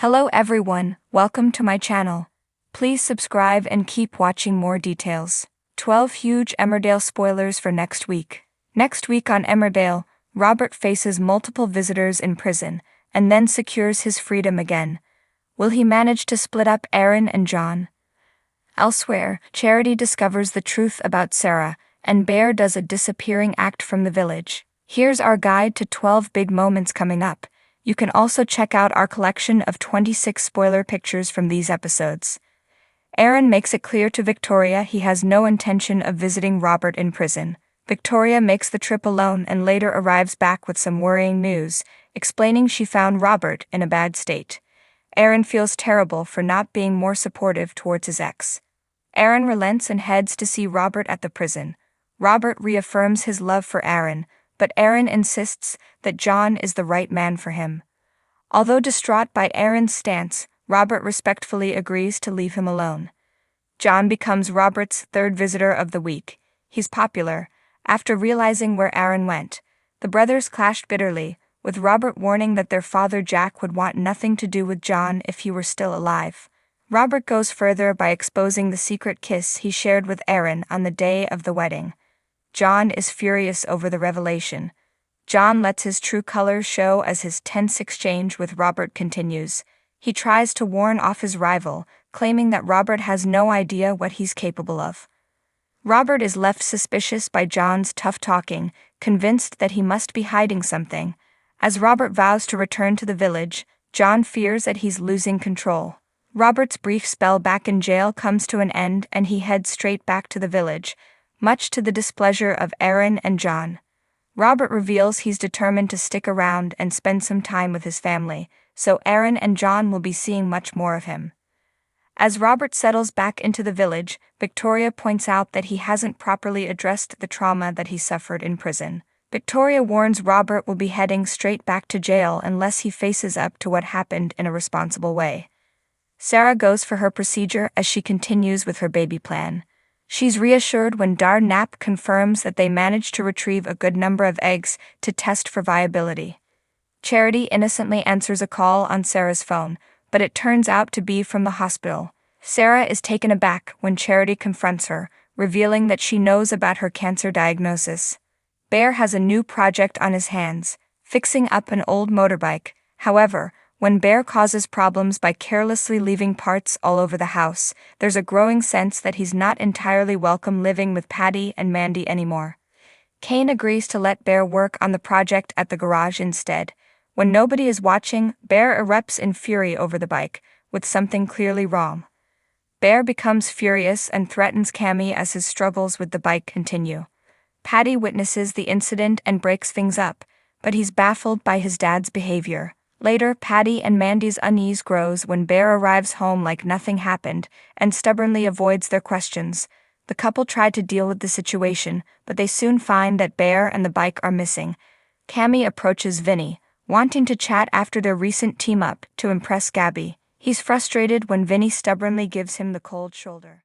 Hello everyone, welcome to my channel. Please subscribe and keep watching more details. 12 huge Emmerdale spoilers for next week. Next week on Emmerdale, Robert faces multiple visitors in prison, and then secures his freedom again. Will he manage to split up Aaron and John? Elsewhere, Charity discovers the truth about Sarah, and Bear does a disappearing act from the village. Here's our guide to 12 big moments coming up. You can also check out our collection of 26 spoiler pictures from these episodes. Aaron makes it clear to Victoria he has no intention of visiting Robert in prison. Victoria makes the trip alone and later arrives back with some worrying news, explaining she found Robert in a bad state. Aaron feels terrible for not being more supportive towards his ex. Aaron relents and heads to see Robert at the prison. Robert reaffirms his love for Aaron, but Aaron insists that John is the right man for him. Although distraught by Aaron's stance, Robert respectfully agrees to leave him alone. John becomes Robert's third visitor of the week. He's popular. After realizing where Aaron went, the brothers clashed bitterly, with Robert warning that their father Jack would want nothing to do with John if he were still alive. Robert goes further by exposing the secret kiss he shared with Aaron on the day of the wedding. John is furious over the revelation. John lets his true colors show as his tense exchange with Robert continues. He tries to warn off his rival, claiming that Robert has no idea what he's capable of. Robert is left suspicious by John's tough talking, convinced that he must be hiding something. As Robert vows to return to the village, John fears that he's losing control. Robert's brief spell back in jail comes to an end and he heads straight back to the village, much to the displeasure of Aaron and John. Robert reveals he's determined to stick around and spend some time with his family, so Aaron and John will be seeing much more of him. As Robert settles back into the village, Victoria points out that he hasn't properly addressed the trauma that he suffered in prison. Victoria warns Robert will be heading straight back to jail unless he faces up to what happened in a responsible way. Sarah goes for her procedure as she continues with her baby plan. She's reassured when Knapp confirms that they managed to retrieve a good number of eggs to test for viability. Charity innocently answers a call on Sarah's phone, but it turns out to be from the hospital. Sarah is taken aback when Charity confronts her, revealing that she knows about her cancer diagnosis. Bear has a new project on his hands, fixing up an old motorbike. However, when Bear causes problems by carelessly leaving parts all over the house, there's a growing sense that he's not entirely welcome living with Paddy and Mandy anymore. Kane agrees to let Bear work on the project at the garage instead. When nobody is watching, Bear erupts in fury over the bike, with something clearly wrong. Bear becomes furious and threatens Cammy as his struggles with the bike continue. Paddy witnesses the incident and breaks things up, but he's baffled by his dad's behavior. Later, Paddy and Mandy's unease grows when Bear arrives home like nothing happened and stubbornly avoids their questions. The couple try to deal with the situation, but they soon find that Bear and the bike are missing. Cammy approaches Vinny, wanting to chat after their recent team-up to impress Gabby. He's frustrated when Vinny stubbornly gives him the cold shoulder.